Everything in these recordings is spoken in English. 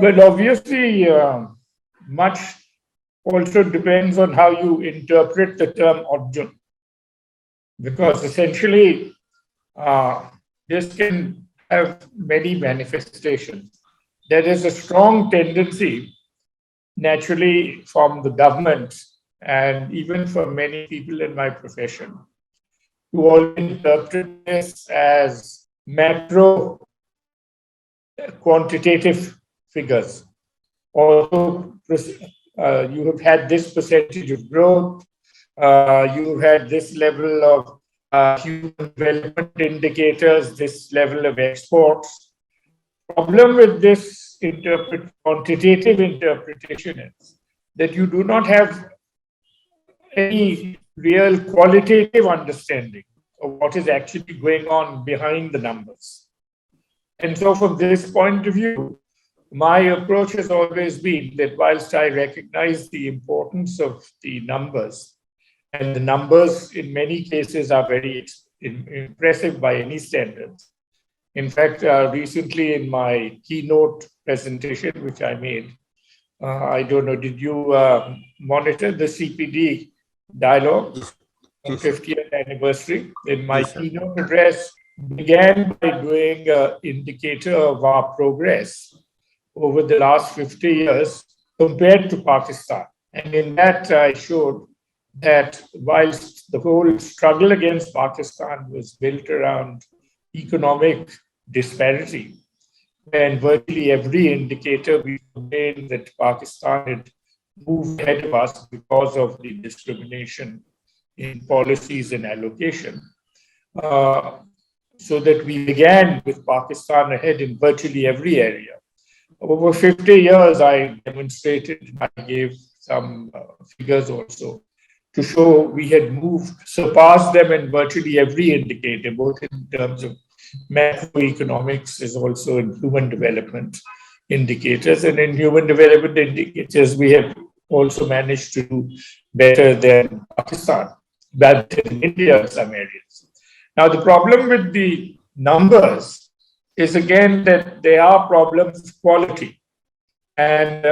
Well, obviously, much also depends on how you interpret the term Arjun, because essentially uh, this can have many manifestations. There is a strong tendency, naturally, from the government and even from many people in my profession, to all interpret this as macro quantitative figures. Although you have had this percentage of growth, you had this level of human development indicators, this level of exports. Problem with this quantitative interpretation is that you do not have any real qualitative understanding of what is actually going on behind the numbers. And so, from this point of view, my approach has always been that whilst I recognize the importance of the numbers, and the numbers in many cases are very impressive by any standards. In fact, recently in my keynote presentation, which I made, I don't know, did you monitor the CPD dialogue on 50th anniversary? In my keynote address, began by doing an indicator of our progress over the last 50 years compared to Pakistan. And in that, I showed that whilst the whole struggle against Pakistan was built around economic disparity, and virtually every indicator we made that Pakistan had moved ahead of us because of the discrimination in policies and allocation. So that we began with Pakistan ahead in virtually every area. Over 50 years, I demonstrated, I gave some figures also to show we had surpassed them in virtually every indicator, both in terms of macroeconomics as also in human development indicators. And in human development indicators, we have also managed to do better than Pakistan, better than India in some areas. Now, the problem with the numbers is again that there are problems of quality. And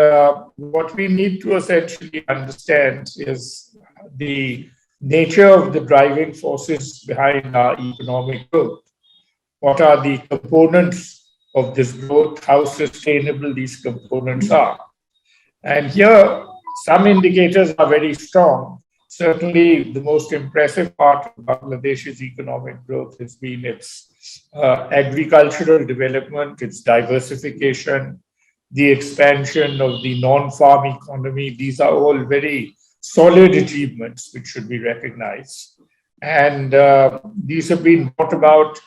what we need to essentially understand is the nature of the driving forces behind our economic growth. What are the components of this growth? How sustainable these components are? And here, some indicators are very strong. Certainly, the most impressive part of Bangladesh's economic growth has been its agricultural development, its diversification, the expansion of the non-farm economy. These are all very solid achievements which should be recognized. And these have been brought about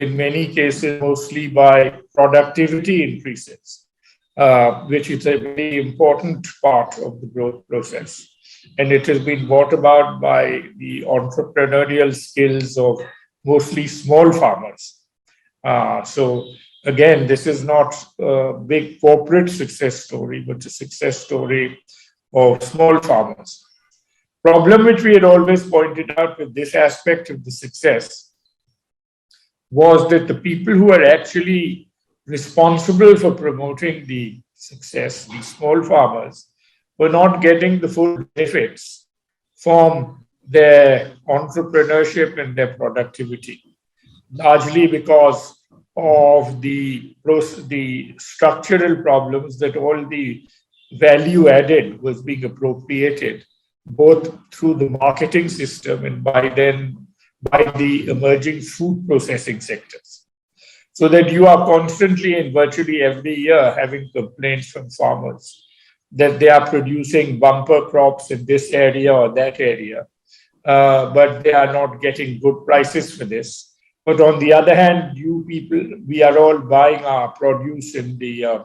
in many cases mostly by productivity increases, which is a very important part of the growth process. And it has been brought about by the entrepreneurial skills of mostly small farmers. So again, this is not a big corporate success story, but a success story of small farmers. Problem which we had always pointed out with this aspect of the success was that the people who are actually responsible for promoting the success, the small farmers, were not getting the full benefits from their entrepreneurship and their productivity, largely because of the structural problems that all the value added was being appropriated both through the marketing system and by the emerging food processing sectors. So that you are constantly and virtually every year having complaints from farmers that they are producing bumper crops in this area or that area, but they are not getting good prices for this. But on the other hand, you people, we are all buying our produce in the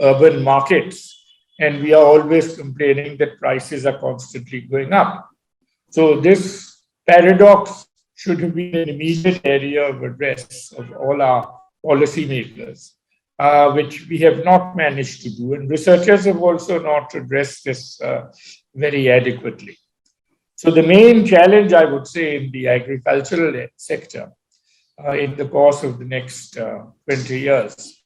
urban markets, and we are always complaining that prices are constantly going up. So this paradox should have been an immediate area of address of all our policymakers, which we have not managed to do. And researchers have also not addressed this very adequately. So the main challenge, I would say, in the agricultural sector in the course of the next 20 years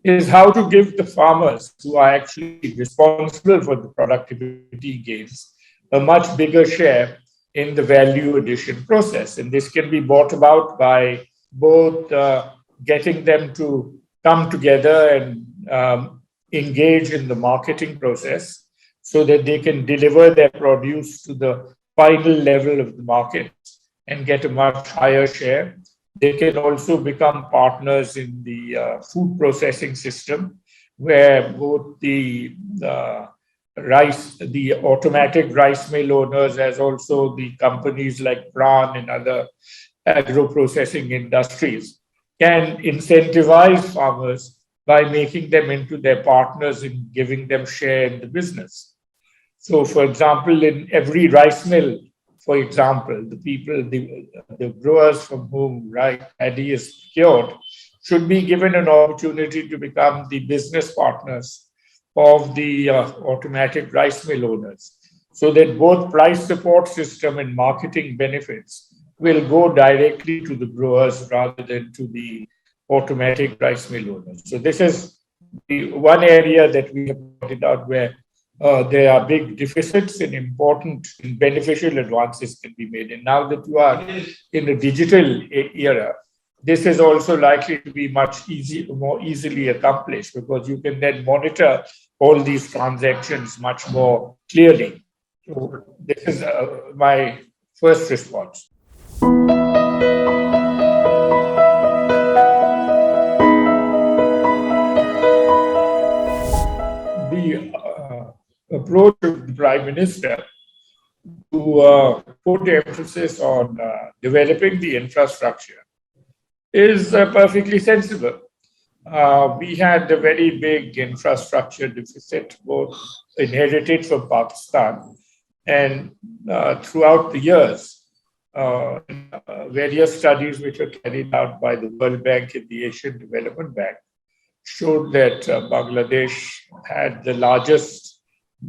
is how to give the farmers who are actually responsible for the productivity gains a much bigger share in the value addition process. And this can be brought about by both getting them to come together and engage in the marketing process so that they can deliver their produce to the final level of the market and get a much higher share. They can also become partners in the food processing system, where both the automatic rice mill owners, as also the companies like Pran and other agro-processing industries, can incentivize farmers by making them into their partners and giving them share in the business. So, for example, in every rice mill, for example, the growers from whom rice paddy is procured should be given an opportunity to become the business partners of the automatic rice mill owners, so that both price support system and marketing benefits will go directly to the growers rather than to the automatic rice mill owners. So this is the one area that we have pointed out where there are big deficits and important and beneficial advances can be made. And now that you are in a digital era, this is also likely to be more easily accomplished, because you can then monitor all these transactions much more clearly. So this is my first response. The approach of the Prime Minister to put emphasis on developing the infrastructure is perfectly sensible. We had a very big infrastructure deficit, both inherited from Pakistan and throughout the years. Various studies which were carried out by the World Bank and the Asian Development Bank showed that Bangladesh had the largest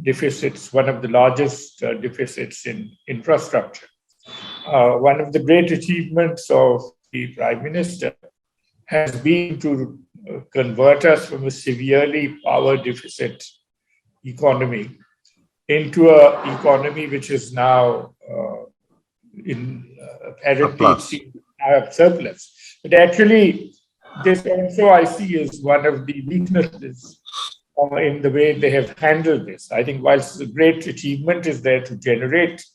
deficits, one of the largest deficits in infrastructure. One of the great achievements of the Prime Minister has been to convert us from a severely power deficit economy into an economy which is now apparently surplus. But actually, this also I see as one of the weaknesses in the way they have handled this. I think whilst the great achievement is there to generate,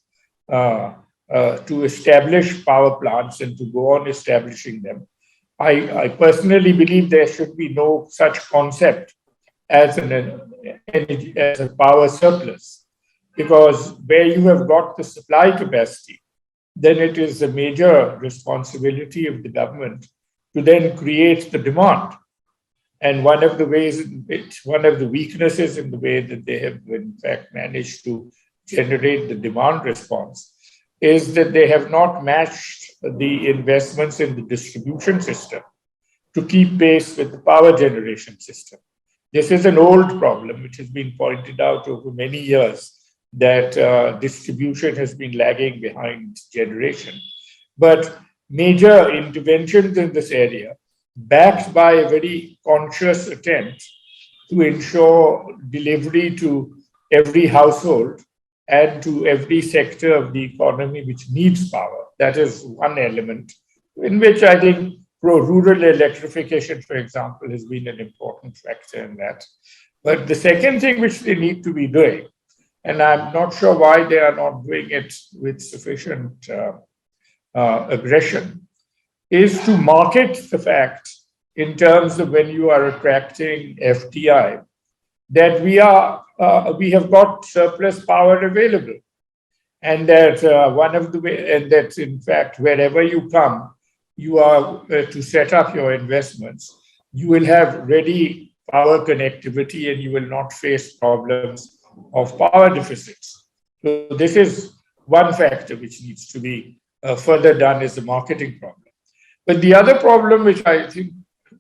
to establish power plants and to go on establishing them, I personally believe there should be no such concept as as a power surplus, because where you have got the supply capacity, then it is a major responsibility of the government to then create the demand. And one of the ways in which, one of the weaknesses in the way that they have in fact managed to generate the demand response is that they have not matched the investments in the distribution system to keep pace with the power generation system. This is an old problem which has been pointed out over many years, that distribution has been lagging behind generation. But major interventions in this area, backed by a very conscious attempt to ensure delivery to every household and to every sector of the economy which needs power. That is one element in which I think rural electrification, for example, has been an important factor in that. But the second thing which they need to be doing, and I'm not sure why they are not doing it with sufficient aggression, is to market the fact in terms of when you are attracting FDI, that we have got surplus power available, and that and that in fact wherever you come, you are to set up your investments, you will have ready power connectivity and you will not face problems of power deficits. So this is one factor which needs to be further done as a marketing problem. But the other problem, which I think,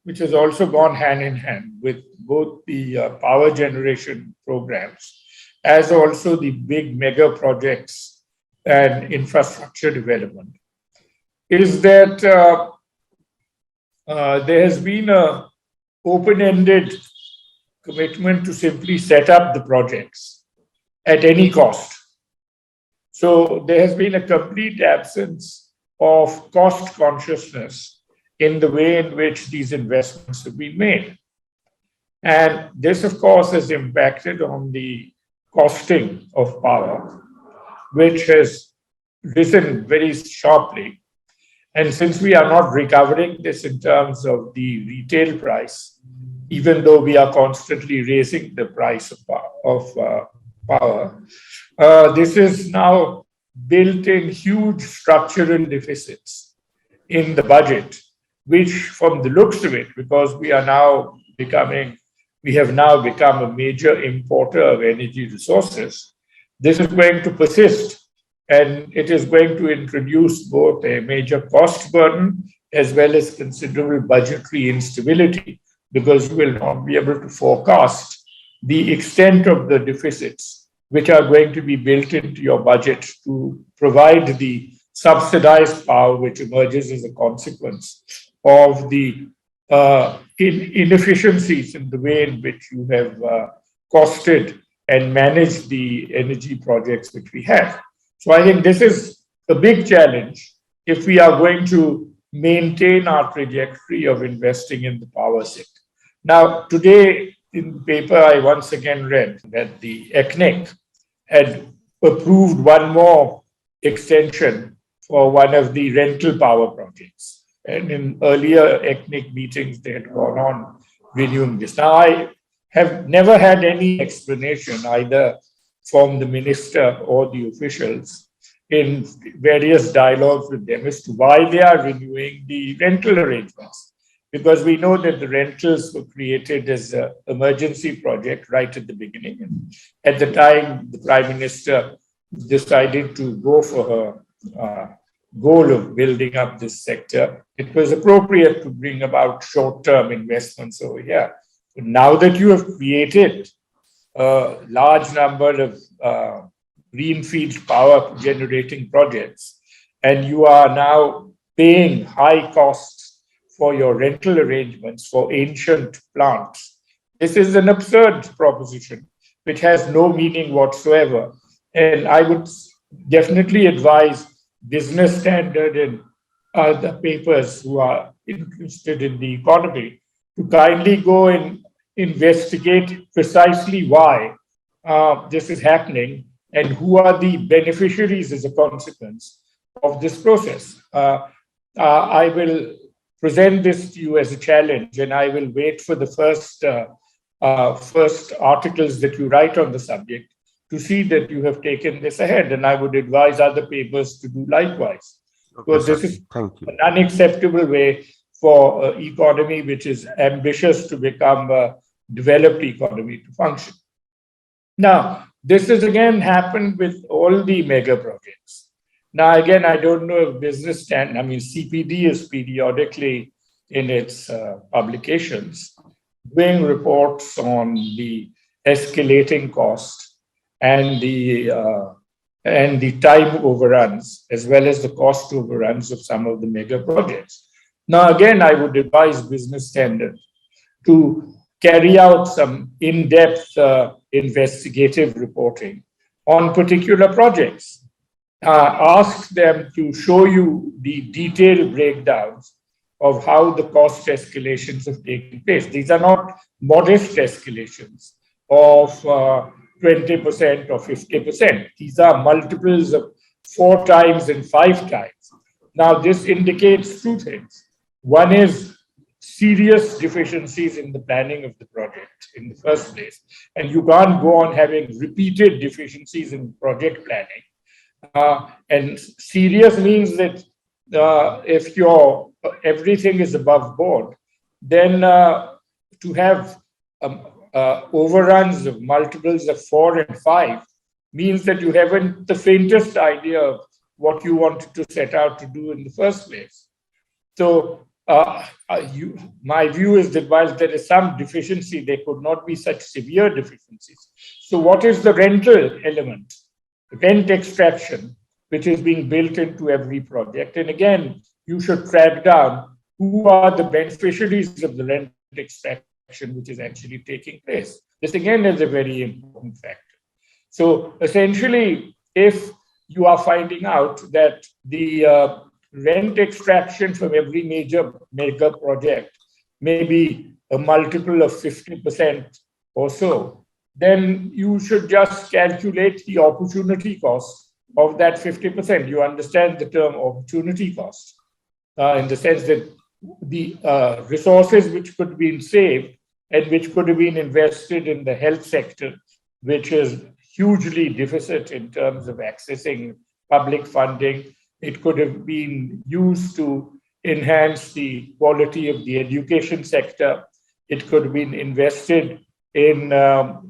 which has also gone hand in hand with both the power generation programs, as also the big mega projects and infrastructure development, is that there has been a open-ended commitment to simply set up the projects at any cost. So there has been a complete absence of cost consciousness in the way in which these investments have been made. And this, of course, has impacted on the costing of power, which has risen very sharply. And since we are not recovering this in terms of the retail price, even though we are constantly raising the price of power, this is now built in huge structural deficits in the budget, which from the looks of it, because we have now become a major importer of energy resources, this is going to persist. And it is going to introduce both a major cost burden as well as considerable budgetary instability, because you will not be able to forecast the extent of the deficits which are going to be built into your budget to provide the subsidized power which emerges as a consequence of the inefficiencies in the way in which you have costed and managed the energy projects which we have. So I think this is a big challenge if we are going to maintain our trajectory of investing in the power sector. Now, today in the paper, I once again read that the ECNIC had approved one more extension for one of the rental power projects. And in earlier ECNIC meetings, they had gone on renewing this. Now, I have never had any explanation either from the minister or the officials in various dialogues with them as to why they are renewing the rental arrangements. Because we know that the rentals were created as an emergency project right at the beginning. And at the time, the Prime Minister decided to go for her goal of building up this sector, it was appropriate to bring about short-term investments over here. But now that you have created a large number of greenfield power generating projects, and you are now paying high costs for your rental arrangements for ancient plants, this is an absurd proposition which has no meaning whatsoever. And I would definitely advise Business Standard and other papers who are interested in the economy to kindly go and investigate precisely why this is happening and who are the beneficiaries as a consequence of this process. I will present this to you as a challenge, and I will wait for the first articles that you write on the subject to see that you have taken this ahead. And I would advise other papers to do likewise. Because this is an unacceptable way for an economy which is ambitious to become a developed economy to function. Now, this has again happened with all the mega projects. Now, again, I don't know if CPD is periodically in its publications doing reports on the escalating cost and the time overruns, as well as the cost overruns of some of the mega projects. Now, again, I would advise Business Standard to carry out some in-depth investigative reporting on particular projects. Ask them to show you the detailed breakdowns of how the cost escalations have taken place. These are not modest escalations of 20% or 50%. These are multiples of 4 times and 5 times. Now, this indicates 2 things. One is serious deficiencies in the planning of the project in the first place. And you can't go on having repeated deficiencies in project planning. And serious means that if everything is above board, then to have overruns of multiples of 4 and 5 means that you haven't the faintest idea of what you wanted to set out to do in the first place. So my view is that while there is some deficiency, there could not be such severe deficiencies. So what is the rental element? Rent extraction, which is being built into every project. And again, you should track down who are the beneficiaries of the rent extraction interaction which is actually taking place. This again is a very important factor. So essentially, if you are finding out that the rent extraction from every major mega project may be a multiple of 50% or so, then you should just calculate the opportunity cost of that 50%. You understand the term opportunity cost in the sense that the resources which could be saved and which could have been invested in the health sector, which is hugely deficit in terms of accessing public funding. It could have been used to enhance the quality of the education sector. It could have been invested in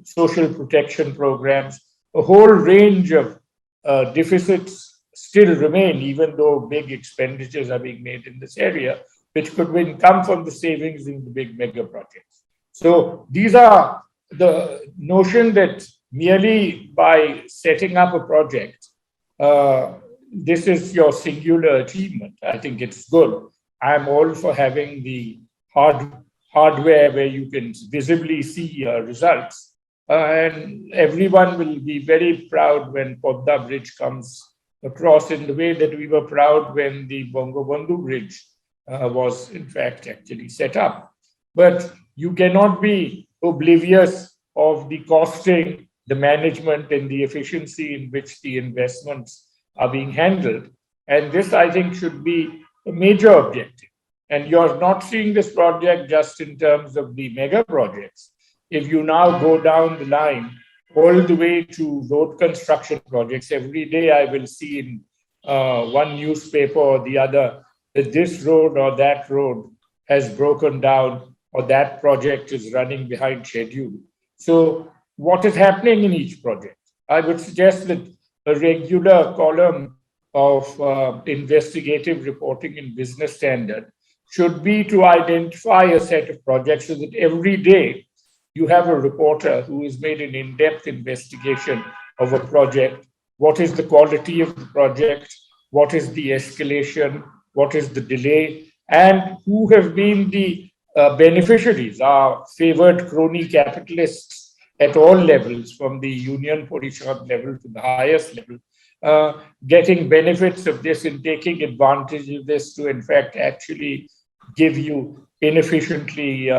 social protection programs. A whole range of deficits still remain, even though big expenditures are being made in this area, which could come from the savings in the big mega projects. So these are the notion that merely by setting up a project, this is your singular achievement. I think it's good. I'm all for having the hardware where you can visibly see results. And everyone will be very proud when Podda Bridge comes across in the way that we were proud when the Bangabandhu Bridge was in fact actually set up. But you cannot be oblivious of the costing, the management, and the efficiency in which the investments are being handled. And this, I think, should be a major objective. And you're not seeing this project just in terms of the mega projects. If you now go down the line all the way to road construction projects, every day I will see in one newspaper or the other that this road or that road has broken down or that project is running behind schedule. So what is happening in each project? I would suggest that a regular column of investigative reporting in Business Standard should be to identify a set of projects so that every day you have a reporter who has made an in-depth investigation of a project. What is the quality of the project? What is the escalation? What is the delay? And who have been the beneficiaries, our favored crony capitalists at all levels, from the Union Parishad level to the highest level, getting benefits of this and taking advantage of this to, in fact, actually give you inefficiently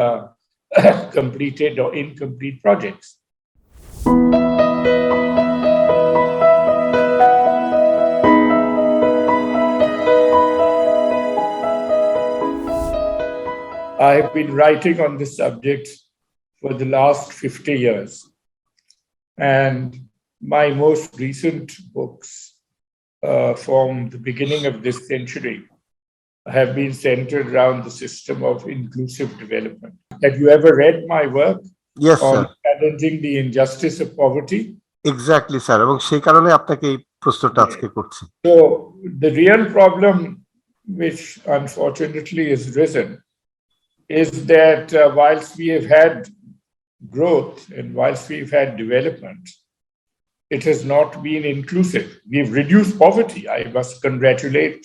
completed or incomplete projects. I've been writing on this subject for the last 50 years. And my most recent books from the beginning of this century have been centered around the system of inclusive development. Have you ever read my work? Yes, on sir. challenging the injustice of poverty? Exactly, sir. এবং সেই কারণে আপনাকে এই প্রশ্নটা আজকে করছি। So the real problem, which unfortunately has risen, is that whilst we have had growth and whilst we've had development, it has not been inclusive. We've reduced poverty. I must congratulate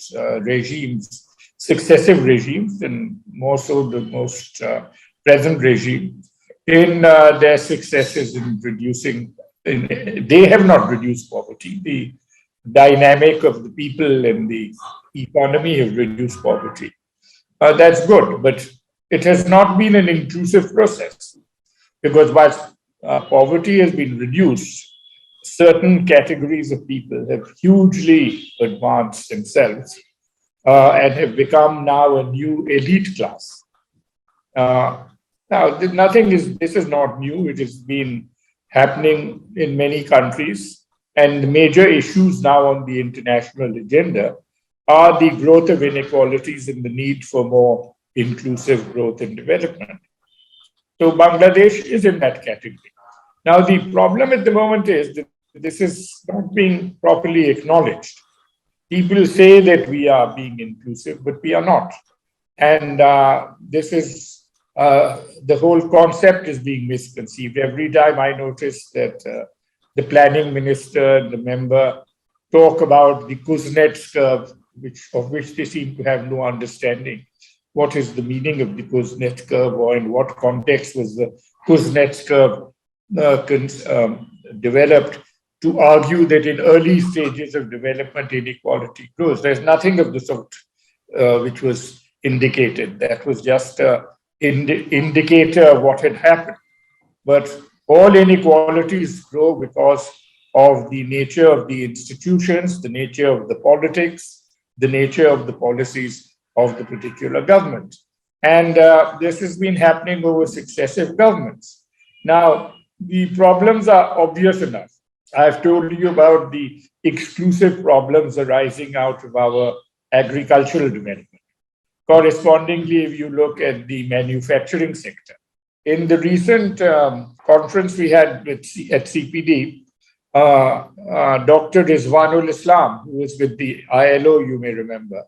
regimes, successive regimes, and more so the most present regime, in their successes in reducing. They have not reduced poverty. The dynamic of the people and the economy have reduced poverty. That's good, but it has not been an inclusive process, because whilst poverty has been reduced, certain categories of people have hugely advanced themselves and have become now a new elite class. Now, this is not new. It has been happening in many countries. And the major issues now on the international agenda are the growth of inequalities and the need for more inclusive growth and development. So Bangladesh is in that category. Now, the problem at the moment is that this is not being properly acknowledged. People say that we are being inclusive, but we are not. And this is the whole concept is being misconceived. Every time I notice that the planning minister and the member talk about the Kuznets curve, of which they seem to have no understanding. what is the meaning of the Kuznets curve, or in what context was the Kuznets curve developed to argue that in early stages of development, inequality grows. There's nothing of the sort which was indicated. That was just an indicator of what had happened. But all inequalities grow because of the nature of the institutions, the nature of the politics, the nature of the policies of the particular government. And this has been happening over successive governments. Now, the problems are obvious enough. I've told you about the exclusive problems arising out of our agricultural development. Correspondingly, if you look at the manufacturing sector, in the recent conference we had at CPD, Dr. Rizwanul Islam, who was with the ILO, you may remember,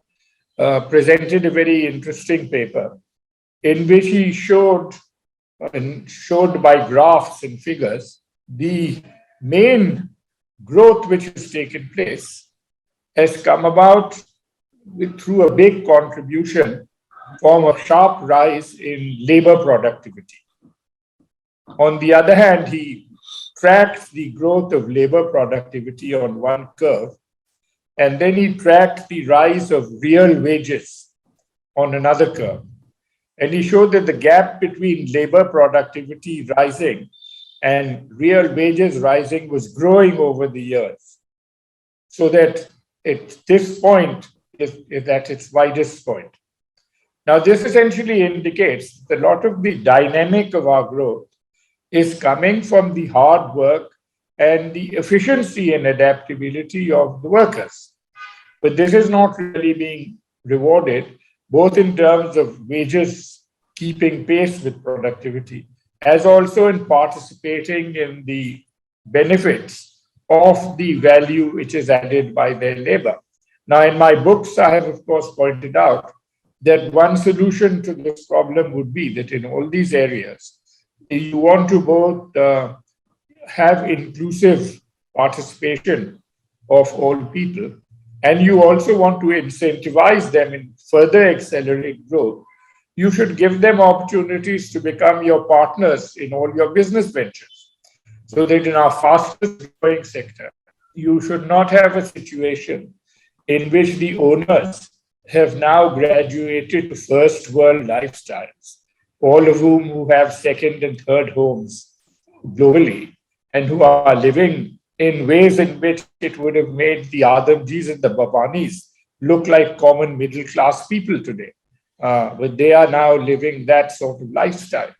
presented a very interesting paper in which he showed by graphs and figures the main growth which has taken place has come about through a big contribution from a sharp rise in labor productivity. On the other hand, he tracked the growth of labor productivity on one curve, and then he tracked the rise of real wages on another curve. And he showed that the gap between labor productivity rising and real wages rising was growing over the years. So that at this point is at its widest point. Now, this essentially indicates that a lot of the dynamic of our growth is coming from the hard work and the efficiency and adaptability of the workers. But this is not really being rewarded, both in terms of wages keeping pace with productivity, as also in participating in the benefits of the value which is added by their labor. Now, in my books, I have, of course, pointed out that one solution to this problem would be that in all these areas, you want to both have inclusive participation of all people, and you also want to incentivize them and further accelerate growth. You should give them opportunities to become your partners in all your business ventures, so that in our fastest growing sector, you should not have a situation in which the owners have now graduated to first world lifestyles, all of who have second and third homes globally, and who are living in ways in which it would have made the Adamjis and the Babanis look like common middle class people today. But they are now living that sort of lifestyle.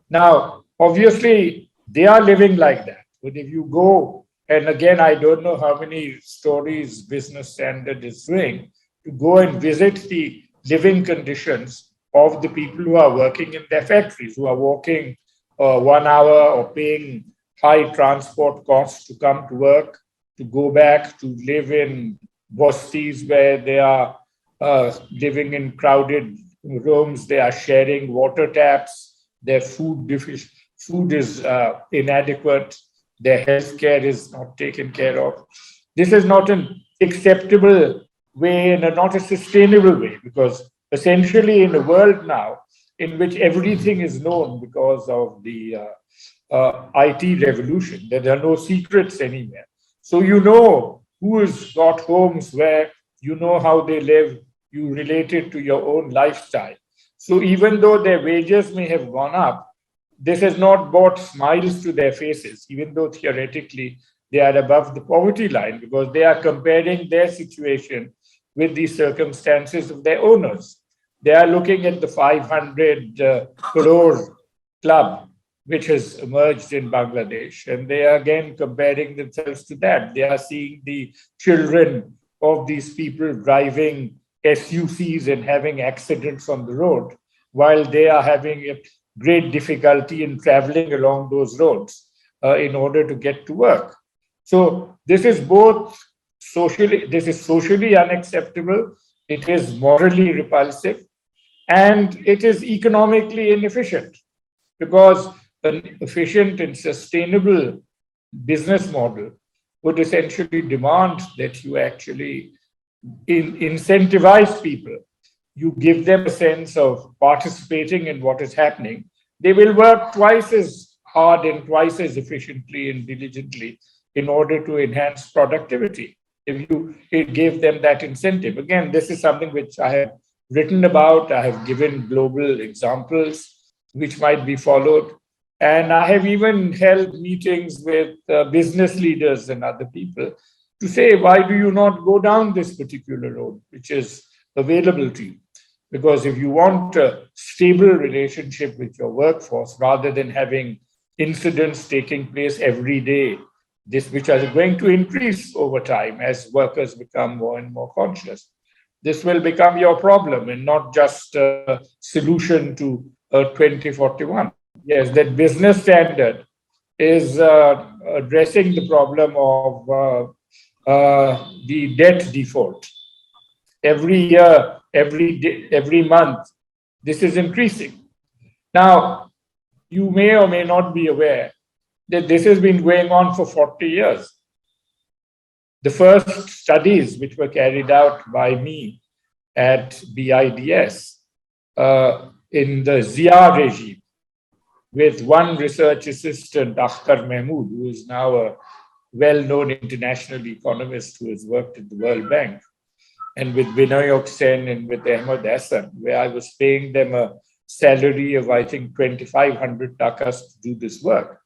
Now, obviously, they are living like that. But if you go, and again, I don't know how many stories Business Standard is doing, to go and visit the living conditions of the people who are working in their factories, who are walking 1 hour or paying high transport costs to come to work, to go back to live in bostis where they are living in crowded rooms, they are sharing water taps, their food is inadequate, their healthcare is not taken care of. This is not an acceptable way and not a sustainable way, because essentially in a world now in which everything is known because of the IT revolution, there are no secrets anywhere. So you know who has got homes where, you know how they live, you relate it to your own lifestyle. So even though their wages may have gone up, this has not brought smiles to their faces, even though theoretically they are above the poverty line, because they are comparing their situation with the circumstances of their owners. They are looking at the 500 crore club, which has emerged in Bangladesh, and they are again comparing themselves to that. They are seeing the children of these people driving SUVs and having accidents on the road, while they are having a great difficulty in traveling along those roads in order to get to work. So this is socially unacceptable, it is morally repulsive, and it is economically inefficient, because an efficient and sustainable business model would essentially demand that you actually incentivize people. you give them a sense of participating in what is happening, they will work twice as hard and twice as efficiently and diligently in order to enhance productivity. If you gave them that incentive. Again, this is something which I have written about. I have given global examples which might be followed. And I have even held meetings with business leaders and other people to say, why do you not go down this particular road, which is available to you? Because if you want a stable relationship with your workforce, rather than having incidents taking place every day, which are going to increase over time as workers become more and more conscious, this will become your problem and not just a solution to 2041. Yes, that business standard is addressing the problem of the debt default. Every year, every month, this is increasing. Now, you may or may not be aware that this has been going on for 40 years. The first studies which were carried out by me at BIDS in the Zia regime, with one research assistant, Akhtar Mahmood, who is now a well-known international economist who has worked at the World Bank, and with Binoy Sen and with Ahmed Hassan, where I was paying them a salary of, I think, 2,500 takas to do this work.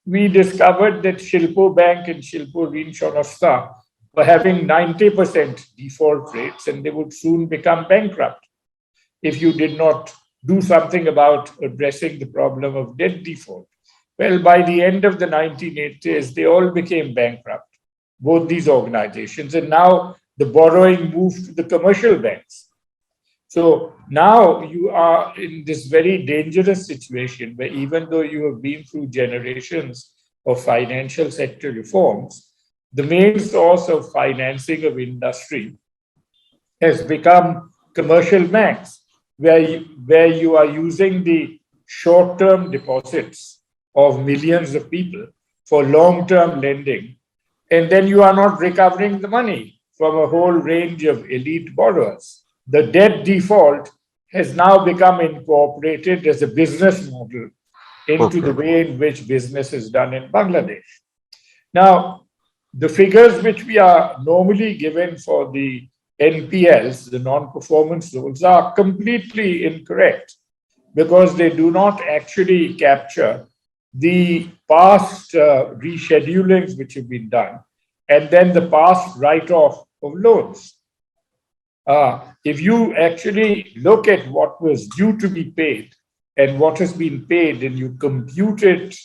We discovered that Shilpo Bank and Shilpo Rin Shonasta were having 90% default rates, and they would soon become bankrupt if you did not do something about addressing the problem of debt default. Well, by the end of the 1980s, they all became bankrupt, both these organizations, and now the borrowing moved to the commercial banks. So now you are in this very dangerous situation where, even though you have been through generations of financial sector reforms, the main source of financing of industry has become commercial banks, where you are using the short-term deposits of millions of people for long-term lending, and then you are not recovering the money from a whole range of elite borrowers. The debt default has now become incorporated as a business model into the way in which business is done in Bangladesh. Now, the figures which we are normally given for the NPLs, the non-performance loans, are completely incorrect because they do not actually capture the past reschedulings which have been done and then the past write-off of loans. If you actually look at what was due to be paid and what has been paid, and you compute it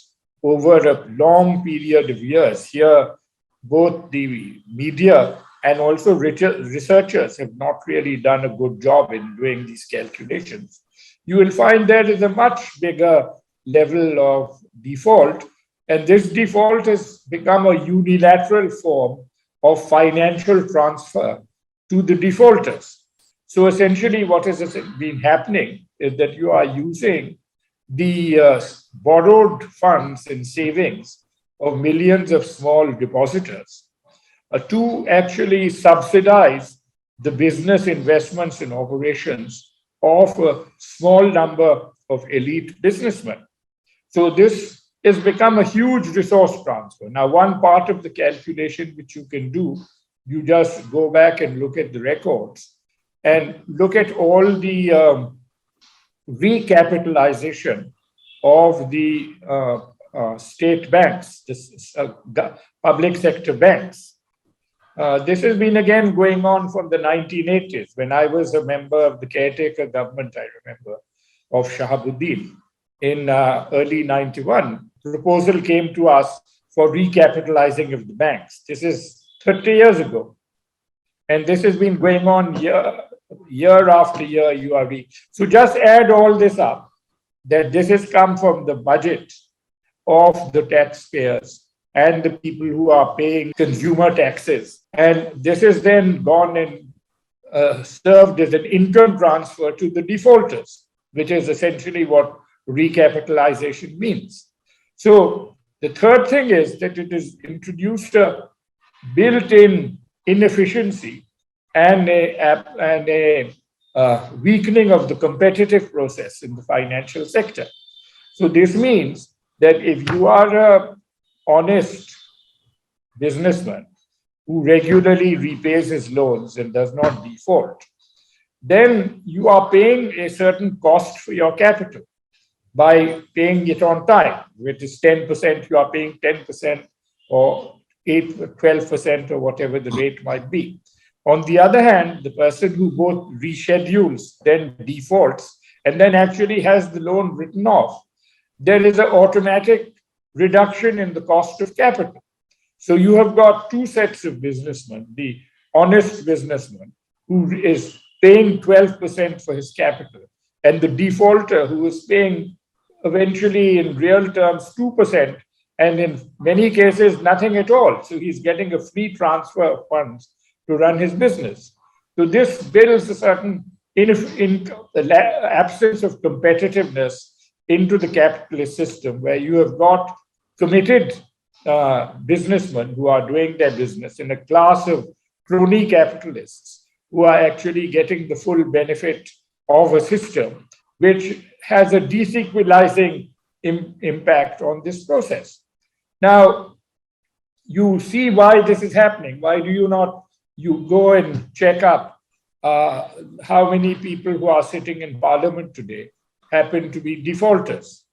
over a long period of years, here both the media and also researchers have not really done a good job in doing these calculations, you will find there is a much bigger level of default, and this default has become a unilateral form of financial transfer to the defaulters. So essentially what has been happening is that you are using the borrowed funds and savings of millions of small depositors to actually subsidize the business investments and operations of a small number of elite businessmen. So this has become a huge resource transfer. Now, one part of the calculation which you can do, you just go back and look at the records and look at all the recapitalization of the state banks, the public sector banks. This has been again going on from the 1980s. When I was a member of the caretaker government, I remember, of Shahabuddin in early 91, proposal came to us for recapitalizing of the banks. This is 30 years ago. And this has been going on year after year, So just add all this up, that this has come from the budget of the taxpayers and the people who are paying consumer taxes. And this has then gone and served as an income transfer to the defaulters, which is essentially what recapitalization means. So the third thing is that it has introduced a built-in inefficiency and a weakening of the competitive process in the financial sector. So this means that if you are an honest businessman who regularly repays his loans and does not default, then you are paying a certain cost for your capital by paying it on time. Which is 10%, you are paying 10% or 8, 12% or whatever the rate might be. On the other hand, the person who both reschedules, then defaults, and then actually has the loan written off, there is an automatic reduction in the cost of capital. So you have got two sets of businessmen: the honest businessman who is paying 12% for his capital, and the defaulter who is paying eventually in real terms 2%, and in many cases nothing at all. So he's getting a free transfer of funds to run his business. So this builds a certain absence of competitiveness into the capitalist system, where you have got committed businessmen who are doing their business in a class of crony capitalists who are actually getting the full benefit of a system which has a disequalizing impact on this process. Now, you see why this is happening. Why do you go and check up how many people who are sitting in parliament today happen to be defaulters?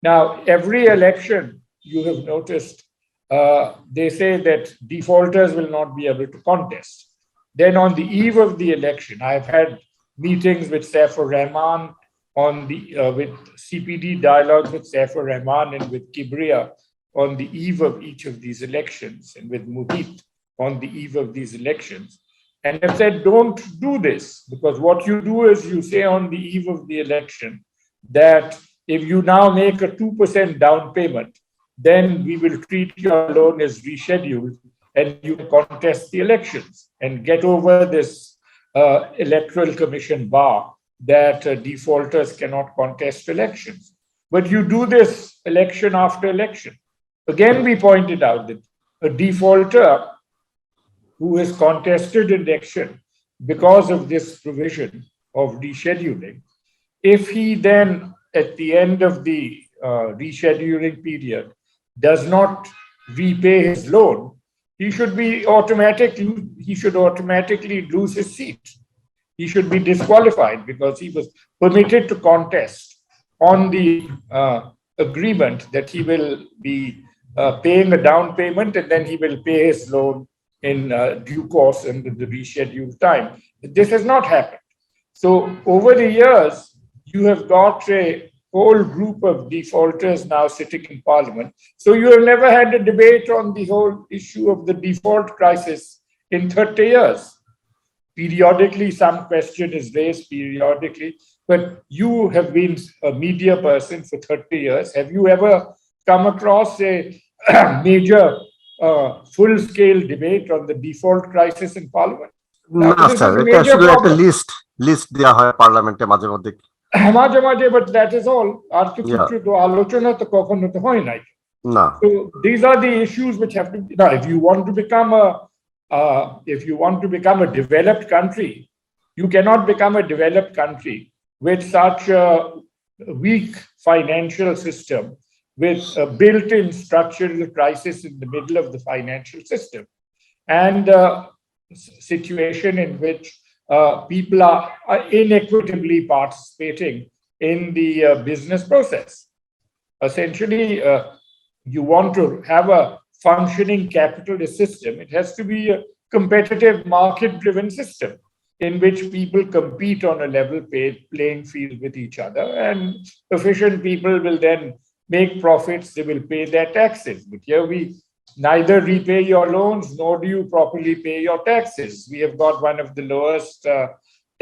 Now, every election, you have noticed, they say that defaulters will not be able to contest. Then on the eve of the election, I've had meetings with Saifur Rahman with CPD dialogues with Saifur Rahman and with Kibriya on the eve of each of these elections, and with Muhit on the eve of these elections. And I said, don't do this, because what you do is you say on the eve of the election that if you now make a 2% down payment, then we will treat your loan as rescheduled and you contest the elections and get over this electoral commission bar that defaulters cannot contest elections. But you do this election after election. Again, we pointed out that a defaulter who has contested election because of this provision of rescheduling, if he then at the end of the rescheduling period does not repay his loan, he should automatically lose his seat. He should be disqualified because he was permitted to contest on the agreement that he will be paying a down payment and then he will pay his loan in due course and the rescheduled time. This has not happened. So over the years, you have got a whole group of defaulters now sitting in parliament. So you have never had a debate on the whole issue of the default crisis in 30 years. Periodically, some question is raised periodically, but you have been a media person for 30 years. Have you ever come across a major full-scale debate on the default crisis in parliament? না sir, এটা শুধু একটা list দেওয়া হয় পার্লামেন্টে মাঝে মধ্যে, but that is all. আর তো কিছু তো আলোচনা তো কখনো তো হয় নাই না. So these are the issues which have to be. Now, if you want to become a developed country, you cannot become a developed country with such a weak financial system, with a built-in structural crisis in the middle of the financial system, and a situation in which people are inequitably participating in the business process. Essentially, you want to have a functioning capitalist system. It has to be a competitive market-driven system in which people compete on a level playing field with each other, and efficient people will then make profits, they will pay their taxes. But here we neither repay your loans nor do you properly pay your taxes. We have got one of the lowest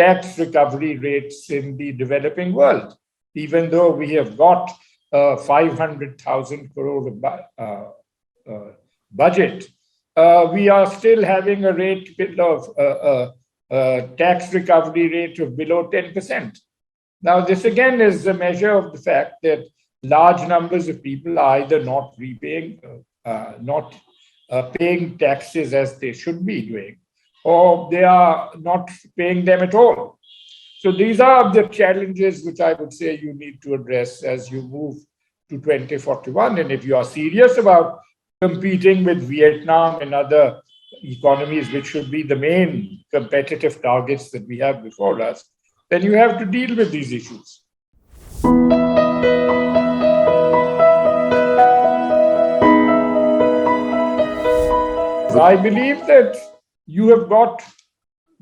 tax recovery rates in the developing world. Even though we have got 500,000 crore budget, we are still having a rate of tax recovery rate of below 10%. Now, this again is a measure of the fact that large numbers of people are either not repaying, not paying taxes as they should be doing, or they are not paying them at all. So these are the challenges which I would say you need to address as you move to 2041. And if you are serious about competing with Vietnam and other economies, which should be the main competitive targets that we have before us, then you have to deal with these issues. I believe that you have got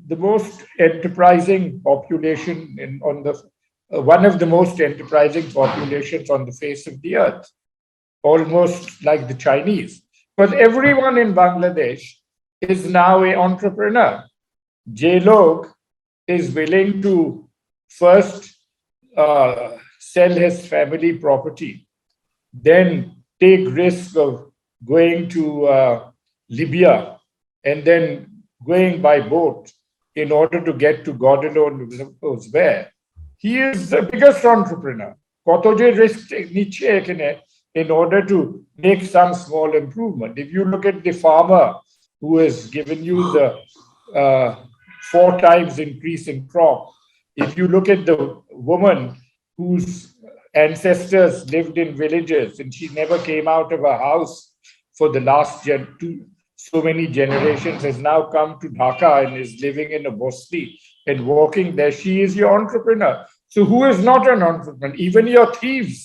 the most enterprising population on the one of the most enterprising populations on the face of the earth, almost like the Chinese. But everyone in Bangladesh is now an entrepreneur. J-Log is willing to first sell his family property, then take risk of going to Libya and then going by boat in order to get to God alone knows where. He is the biggest entrepreneur. কত যে risk নিচ্ছে এখানে in order to make some small improvement. If you look at the farmer who has given you the 4 times increase in crop, if you look at the woman whose ancestors lived in villages and she never came out of her house for the last so many generations, has now come to Dhaka and is living in a bosti and working there. She is your entrepreneur. So who is not an entrepreneur? Even your thieves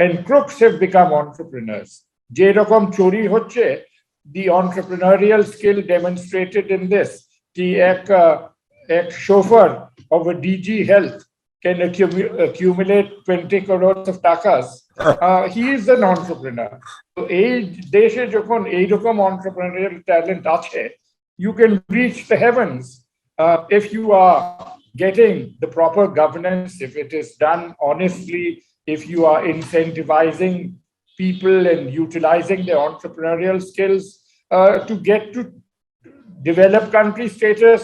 and crooks have become entrepreneurs. যেরকম চুরি হচ্ছে, the entrepreneurial skill demonstrated in this, ki ek chauffeur of a DG Health can accumulate 20 crores of takas. He is an entrepreneur. So এই দেশে যখন এইরকম entrepreneurial talent আছে, you can reach the heavens if you are getting the proper governance, if it is done honestly, if you are incentivizing people and utilizing their entrepreneurial skills to get to developed country status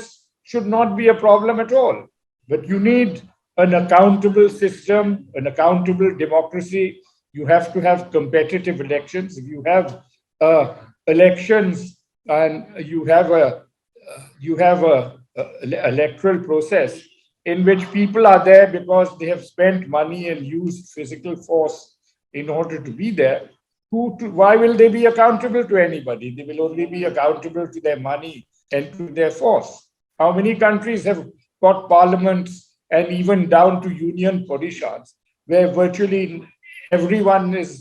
should not be a problem at all. But you need an accountable system, an accountable democracy. You have to have competitive elections. If you have elections and you have a electoral process in which people are there because they have spent money and used physical force in order to be there, why will they be accountable to anybody? They will only be accountable to their money and to their force. How many countries have got parliaments and even down to union parishads where virtually everyone is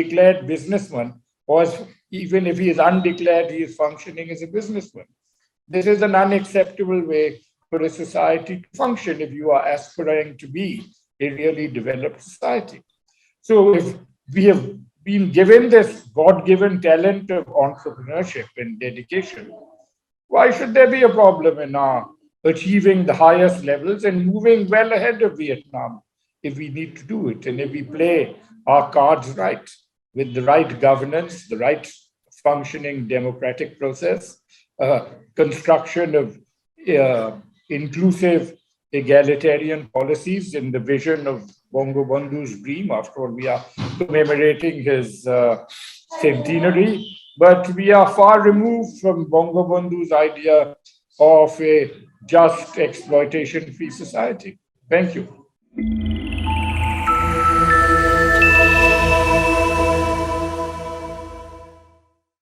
declared businessman, or even if he is undeclared, he is functioning as a businessman. This is an unacceptable way for a society to function if you are aspiring to be a really developed society. So if we have been given this God-given talent of entrepreneurship and dedication, why should there be a problem in our achieving the highest levels and moving well ahead of Vietnam if we need to do it? And if we play our cards right, with the right governance, the right functioning democratic process, construction of inclusive egalitarian policies in the vision of Bangabandhu's dream. After all, we are commemorating his centenary, but we are far removed from Bangabandhu's idea of a just exploitation-free society. Thank you.